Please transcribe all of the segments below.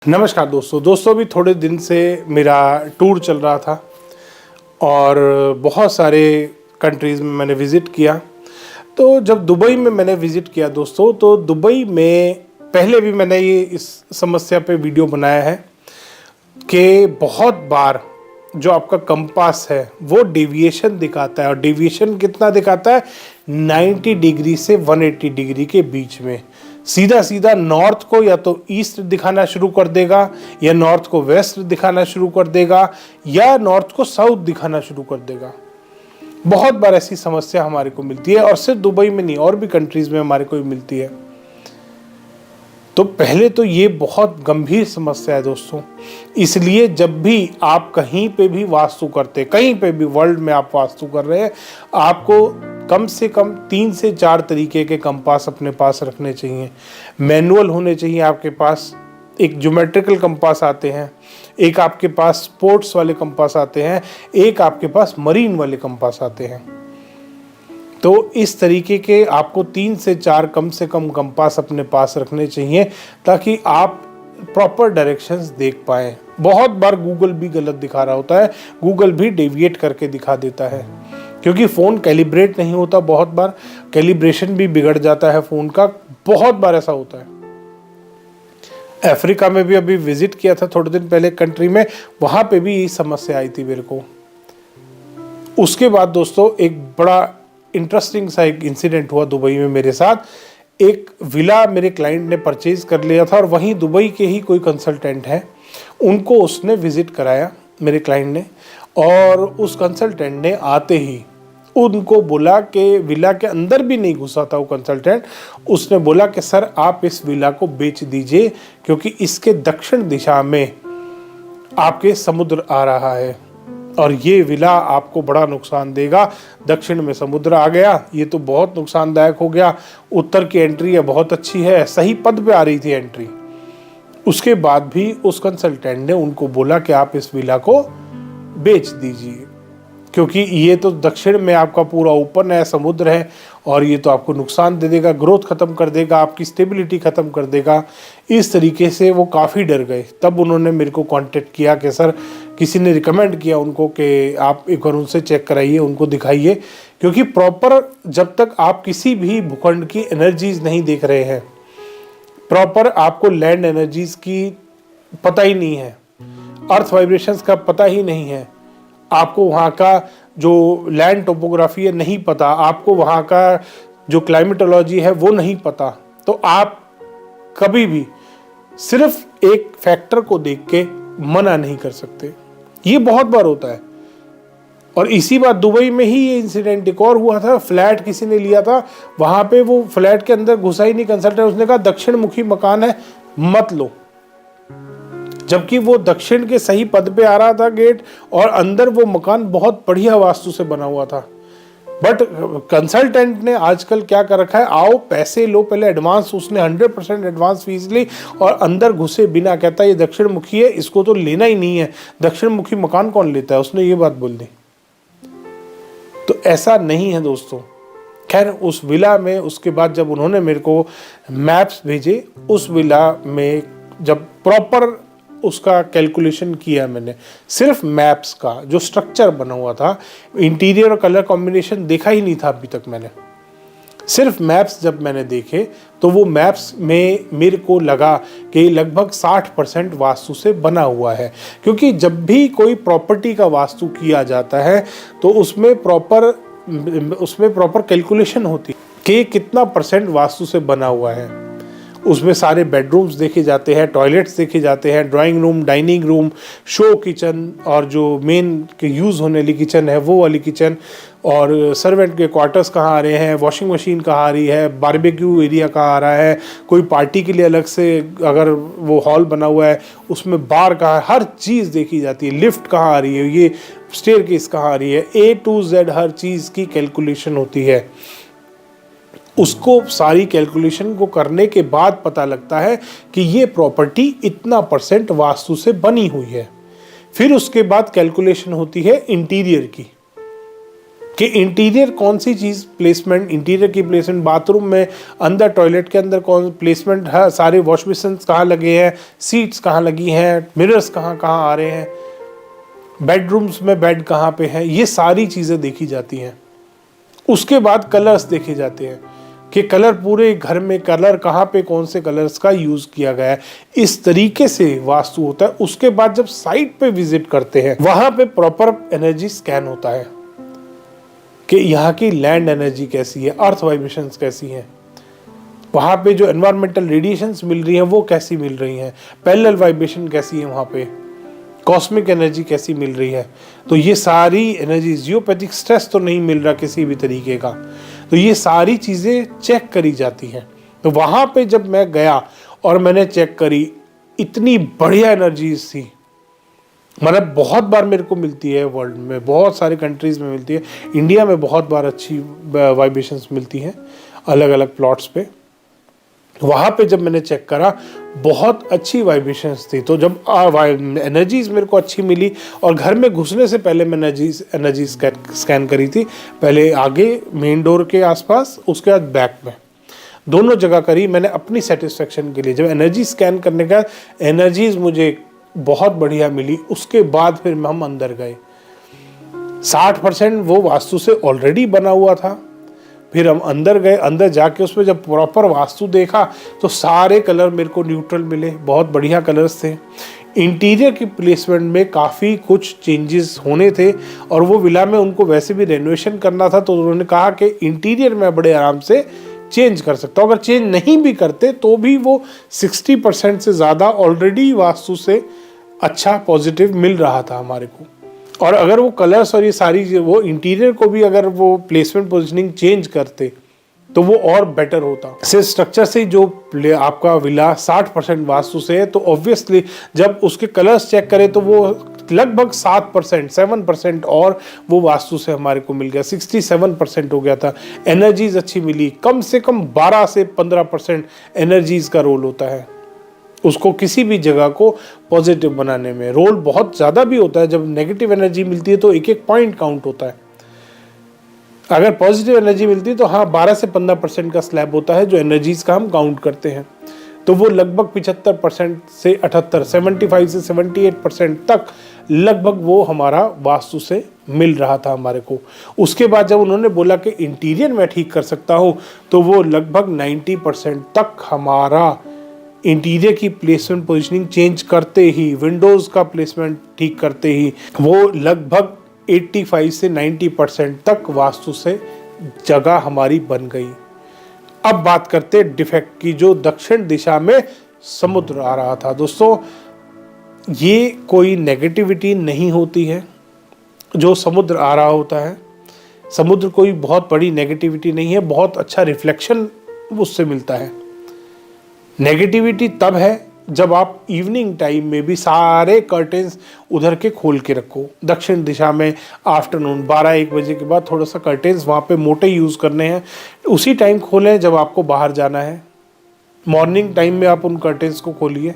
नमस्कार दोस्तों अभी थोड़े दिन से मेरा टूर चल रहा था और बहुत सारे कंट्रीज़ में मैंने विज़िट किया। तो जब दुबई में मैंने विज़िट किया दोस्तों, तो दुबई में पहले भी मैंने ये इस समस्या पे वीडियो बनाया है कि बहुत बार जो आपका कंपास है वो डेविएशन दिखाता है। और डेविएशन कितना दिखाता है? 90 डिग्री से 180 डिग्री के बीच में। सीधा सीधा नॉर्थ को या तो ईस्ट दिखाना शुरू कर देगा, या नॉर्थ को वेस्ट दिखाना शुरू कर देगा, या नॉर्थ को साउथ दिखाना शुरू कर देगा। बहुत बार ऐसी समस्या हमारे को मिलती है, और सिर्फ दुबई में नहीं, और भी कंट्रीज में हमारे को मिलती है। तो पहले तो ये बहुत गंभीर समस्या है दोस्तों। इसलिए जब भी आप कहीं पे भी वास्तु करते, कहीं पे भी वर्ल्ड में आप वास्तु कर रहे हैं, आपको कम से कम 3 से 4 तरीके के कंपास अपने पास रखने चाहिए। मैनुअल होने चाहिए आपके पास, एक ज्योमेट्रिकल कंपास आते हैं, एक आपके पास स्पोर्ट्स वाले कंपास आते हैं, एक आपके पास मरीन वाले कंपास आते हैं। तो इस तरीके के आपको 3 से 4 कम से कम कंपास अपने पास रखने चाहिए, ताकि आप प्रॉपर डायरेक्शंस देख पाएं। बहुत बार गूगल भी गलत दिखा रहा होता है, गूगल भी डेविएट करके दिखा देता है, क्योंकि फ़ोन कैलिब्रेट नहीं होता। बहुत बार कैलिब्रेशन भी बिगड़ जाता है फ़ोन का, बहुत बार ऐसा होता है। अफ्रीका में भी अभी विजिट किया था थोड़े दिन पहले कंट्री में, वहाँ पे भी यही समस्या आई थी मेरे को। उसके बाद दोस्तों एक बड़ा इंटरेस्टिंग सा एक इंसिडेंट हुआ दुबई में मेरे साथ। एक विला मेरे क्लाइंट ने परचेज कर लिया था, और वहीं दुबई के ही कोई कंसल्टेंट है, उनको उसने विजिट कराया मेरे क्लाइंट ने। और उस कंसल्टेंट ने आते ही उनको बोला कि विला के अंदर भी नहीं घुसा था वो कंसल्टेंट, उसने बोला कि सर आप इस विला को बेच दीजिए, क्योंकि इसके दक्षिण दिशा में आपके समुद्र आ रहा है और ये विला आपको बड़ा नुकसान देगा। दक्षिण में समुद्र आ गया, ये तो बहुत नुकसानदायक हो गया। उत्तर की एंट्री है बहुत अच्छी है, सही पद पे आ रही थी एंट्री। उसके बाद भी उस कंसल्टेंट ने उनको बोला कि आप इस विला को बेच दीजिए, क्योंकि ये तो दक्षिण में आपका पूरा ओपन है, समुद्र है, और ये तो आपको नुकसान दे देगा, ग्रोथ ख़त्म कर देगा, आपकी स्टेबिलिटी ख़त्म कर देगा। इस तरीके से वो काफ़ी डर गए। तब उन्होंने मेरे को कांटेक्ट किया कि सर किसी ने रिकमेंड किया उनको कि आप एक बार उनसे चेक कराइए, उनको दिखाइए, क्योंकि प्रॉपर जब तक आप किसी भी भूखंड की एनर्जीज नहीं देख रहे हैं, प्रॉपर आपको लैंड एनर्जीज की पता ही नहीं है, अर्थ वाइब्रेशंस का पता ही नहीं है, आपको वहाँ का जो लैंड टोपोग्राफी है नहीं पता, आपको वहाँ का जो क्लाइमेटोलॉजी है वो नहीं पता, तो आप कभी भी सिर्फ एक फैक्टर को देख के मना नहीं कर सकते। ये बहुत बार होता है। और इसी बात दुबई में ही ये इंसिडेंट एक और हुआ था। फ्लैट किसी ने लिया था, वहाँ पे वो फ्लैट के अंदर घुसा ही नहीं कंसल्टेंट, उसने कहा दक्षिण मुखी मकान है मत लो, जबकि वो दक्षिण के सही पद पे आ रहा था गेट, और अंदर वो मकान बहुत बढ़िया वास्तु से बना हुआ था। बट कंसल्टेंट ने आजकल क्या कर रखा है, आओ पैसे लो पहले एडवांस, उसने 100% एडवांस फीस ली और अंदर घुसे बिना कहता ये दक्षिण मुखी है, इसको तो लेना ही नहीं है, दक्षिण मुखी मकान कौन लेता है, उसने ये बात बोल दी। तो ऐसा नहीं है दोस्तों। खैर उस विला में उसके बाद जब उन्होंने मेरे को मैप्स भेजे, उस विला में जब प्रॉपर उसका कैलकुलेशन किया मैंने, सिर्फ मैप्स का जो स्ट्रक्चर बना हुआ था, इंटीरियर और कलर कॉम्बिनेशन देखा ही नहीं था अभी तक मैंने, सिर्फ मैप्स जब मैंने देखे तो वो मैप्स में मेरे को लगा कि लगभग 60% वास्तु से बना हुआ है। क्योंकि जब भी कोई प्रॉपर्टी का वास्तु किया जाता है तो उसमें प्रॉपर कैलकुलेशन होती है कि कितना परसेंट वास्तु से बना हुआ है। उसमें सारे बेडरूम्स देखे जाते हैं, टॉयलेट्स देखे जाते हैं, drawing room, dining room, show kitchen, और जो मेन के यूज़ होने वाली किचन है वो वाली किचन, और सर्वेंट के क्वार्टर्स कहाँ आ रहे हैं, वॉशिंग मशीन कहाँ आ रही है, बारबेक्यू एरिया कहाँ आ रहा है, कोई पार्टी के लिए अलग से अगर वो हॉल बना हुआ है उसमें बार कहाँ है, हर चीज़ देखी जाती है। लिफ्ट कहाँ आ रही है, ये स्टेयरकेस कहाँ आ रही है, A to Z हर चीज़ की कैलकुलेशन होती है। उसको सारी कैलकुलेशन को करने के बाद पता लगता है कि ये प्रॉपर्टी इतना % वास्तु से बनी हुई है। फिर उसके बाद कैलकुलेशन होती है इंटीरियर की, कि इंटीरियर कौन सी चीज़ प्लेसमेंट, इंटीरियर की प्लेसमेंट, बाथरूम में अंदर टॉयलेट के अंदर कौन प्लेसमेंट है, सारे वॉश बेसिन कहाँ लगे हैं, सीट्स कहाँ लगी हैं, मिरर्स कहाँ कहाँ आ रहे हैं, बेडरूम्स में बेड कहाँ पे है, ये सारी चीज़ें देखी जाती हैं। उसके बाद कलर्स देखे जाते हैं कि कलर पूरे घर में कलर कहाँ पे कौन से कलर्स का यूज़ किया गया है। इस तरीके से वास्तु होता है। उसके बाद जब साइट पे विजिट करते हैं वहाँ पे प्रॉपर एनर्जी स्कैन होता है कि यहाँ की लैंड एनर्जी कैसी है, अर्थ वाइब्रेशंस कैसी हैं, वहाँ पे जो एनवायरमेंटल रेडिएशंस मिल रही हैं वो कैसी मिल रही हैं, पैरेलल वाइब्रेशन कैसी है, वहाँ पे कॉस्मिक एनर्जी कैसी मिल रही है। तो ये सारी एनर्जी, जियोपैथिक स्ट्रेस तो नहीं मिल रहा किसी भी तरीके का, तो ये सारी चीज़ें चेक करी जाती हैं। तो वहाँ पे जब मैं गया और मैंने चेक करी, इतनी बढ़िया एनर्जीज थी, मतलब बहुत बार मेरे को मिलती है, वर्ल्ड में बहुत सारे कंट्रीज़ में मिलती है, इंडिया में बहुत बार अच्छी वाइब्रेशंस मिलती हैं अलग अलग प्लॉट्स पे। वहाँ पे जब मैंने चेक करा बहुत अच्छी वाइब्रेशंस थी। तो जब एनर्जीज मेरे को अच्छी मिली, और घर में घुसने से पहले मैं एनर्जी स्कैन करी थी, पहले आगे मेन डोर के आसपास, उसके बाद बैक में, दोनों जगह करी मैंने अपनी सेटिस्फेक्शन के लिए। जब एनर्जी स्कैन करने का एनर्जीज मुझे बहुत बढ़िया मिली, उसके बाद फिर हम अंदर गए। 60% वो वास्तु से ऑलरेडी बना हुआ था। फिर हम अंदर गए, अंदर जाके उसमें जब प्रॉपर वास्तु देखा तो सारे कलर मेरे को न्यूट्रल मिले, बहुत बढ़िया कलर्स थे। इंटीरियर की प्लेसमेंट में काफ़ी कुछ चेंजेस होने थे, और वो विला में उनको वैसे भी रेनोवेशन करना था, तो उन्होंने कहा कि इंटीरियर में बड़े आराम से चेंज कर सकता हूँ। अगर चेंज नहीं भी करते तो भी वो 60% से ज़्यादा ऑलरेडी वास्तु से अच्छा पॉजिटिव मिल रहा था हमारे को। और अगर वो कलर्स और ये सारी वो इंटीरियर को भी अगर वो प्लेसमेंट पोजीशनिंग चेंज करते तो वो और बेटर होता। सिर्फ स्ट्रक्चर से जो आपका विला 60% वास्तु से है, तो ऑब्वियसली जब उसके कलर्स चेक करें तो वो लगभग 7% और वो वास्तु से हमारे को मिल गया, 67% हो गया था। एनर्जीज अच्छी मिली, कम से कम 12 से 15% एनर्जीज का रोल होता है उसको किसी भी जगह को पॉजिटिव बनाने में। रोल बहुत ज़्यादा भी होता है। जब नेगेटिव एनर्जी मिलती है तो एक एक पॉइंट काउंट होता है। अगर पॉजिटिव एनर्जी मिलती है तो हाँ 12 से 15% का स्लैब होता है जो एनर्जीज का हम काउंट करते हैं। तो वो लगभग 75% से 75 से 78% तक लगभग वो हमारा वास्तु से मिल रहा था हमारे को। उसके बाद जब उन्होंने बोला कि इंटीरियर मैं ठीक कर सकता हूँ, तो वो लगभग 90% तक हमारा इंटीरियर की प्लेसमेंट पोजीशनिंग चेंज करते ही, विंडोज़ का प्लेसमेंट ठीक करते ही, वो लगभग 85 से 90% तक वास्तु से जगह हमारी बन गई। अब बात करते हैं डिफेक्ट की, जो दक्षिण दिशा में समुद्र आ रहा था। दोस्तों, ये कोई नेगेटिविटी नहीं होती है जो समुद्र आ रहा होता है। समुद्र कोई बहुत बड़ी नेगेटिविटी नहीं है, बहुत अच्छा रिफ्लेक्शन उससे मिलता है। नेगेटिविटी तब है जब आप इवनिंग टाइम में भी सारे कर्टेन्स उधर के खोल के रखो। दक्षिण दिशा में आफ्टरनून 12-1 बजे के बाद थोड़ा सा कर्टेन्स वहाँ पे मोटे यूज़ करने हैं, उसी टाइम खोलें जब आपको बाहर जाना है। मॉर्निंग टाइम में आप उन कर्टेन्स को खोलिए,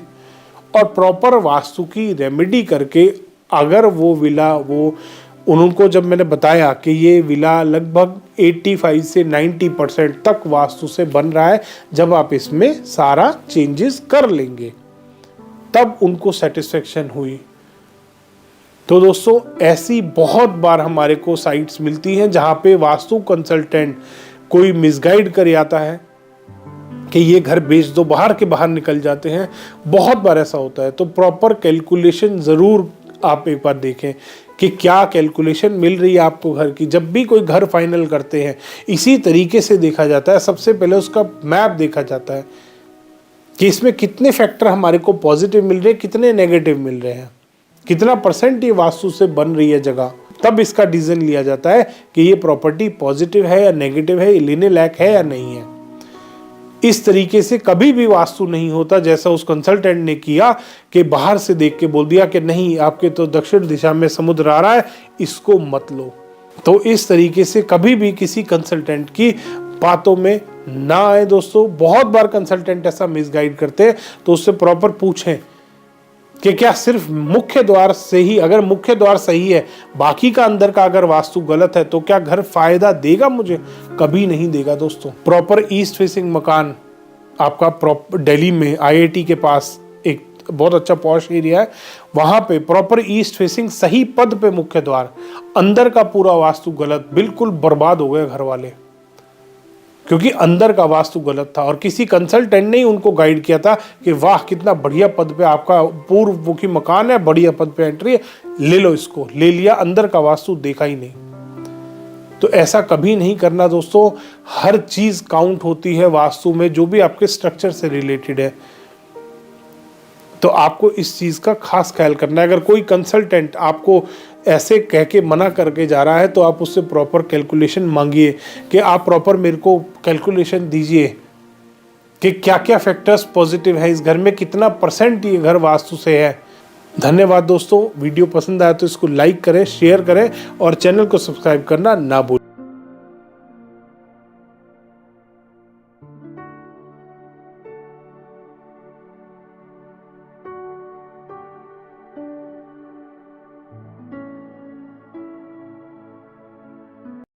और प्रॉपर वास्तु की रेमेडी करके, अगर वो विला उनको जब मैंने बताया कि ये विला लगभग 85 से 90% तक वास्तु से बन रहा है, जब आप इसमें सारा चेंजेस कर लेंगे तब उनको सेटिस्फेक्शन हुई। तो दोस्तों, ऐसी बहुत बार हमारे को साइट्स मिलती हैं जहाँ पे वास्तु कंसल्टेंट कोई मिसगाइड कर आता है कि ये घर बेच दो, बाहर के बाहर निकल जाते हैं। बहुत बार ऐसा होता है। तो प्रॉपर कैलकुलेशन ज़रूर आप एक बार देखें कि क्या कैलकुलेशन मिल रही है आपको घर की। जब भी कोई घर फाइनल करते हैं इसी तरीके से देखा जाता है। सबसे पहले उसका मैप देखा जाता है कि इसमें कितने फैक्टर हमारे को पॉजिटिव मिल रहे हैं, कितने नेगेटिव मिल रहे हैं, कितना % ये वास्तु से बन रही है जगह। तब इसका डिसीजन लिया जाता है कि ये प्रॉपर्टी पॉजिटिव है या नेगेटिव है, लेने लायक है या नहीं है। इस तरीके से कभी भी वास्तु नहीं होता जैसा उस कंसल्टेंट ने किया कि बाहर से देख के बोल दिया कि नहीं, आपके तो दक्षिण दिशा में समुद्र आ रहा है, इसको मत लो। तो इस तरीके से कभी भी किसी कंसल्टेंट की बातों में ना आए। दोस्तों, बहुत बार कंसल्टेंट ऐसा मिसगाइड करते हैं, तो उससे प्रॉपर पूछें कि क्या सिर्फ मुख्य द्वार से ही, अगर मुख्य द्वार सही है, बाकी का अंदर का अगर वास्तु गलत है, तो क्या घर फायदा देगा मुझे? कभी नहीं देगा दोस्तों। प्रॉपर ईस्ट फेसिंग मकान आपका प्रॉपर दिल्ली में IIT के पास एक बहुत अच्छा पॉश एरिया है, वहां पे प्रॉपर ईस्ट फेसिंग सही पद पे मुख्य द्वार, अंदर का पूरा वास्तु गलत, बिल्कुल बर्बाद हो गए घर वाले, क्योंकि अंदर का वास्तु गलत था। और किसी कंसल्टेंट ने ही उनको गाइड किया था कि वाह कितना बढ़िया पद पे आपका पूर्वमुखी मकान है, बढ़िया पद पे एंट्री है, ले लो इसको। ले लिया, अंदर का वास्तु देखा ही नहीं। तो ऐसा कभी नहीं करना दोस्तों। हर चीज काउंट होती है वास्तु में, जो भी आपके स्ट्रक्चर से रिलेटेड है। तो आपको इस चीज का खास ख्याल करना है। अगर कोई कंसल्टेंट आपको ऐसे कह के मना करके जा रहा है, तो आप उससे प्रॉपर कैलकुलेशन मांगिए कि आप प्रॉपर मेरे को कैलकुलेशन दीजिए कि क्या क्या फैक्टर्स पॉजिटिव है इस घर में, कितना % ये घर वास्तु से है। धन्यवाद दोस्तों। वीडियो पसंद आया तो इसको लाइक करें, शेयर करें और चैनल को सब्सक्राइब करना ना भूलें।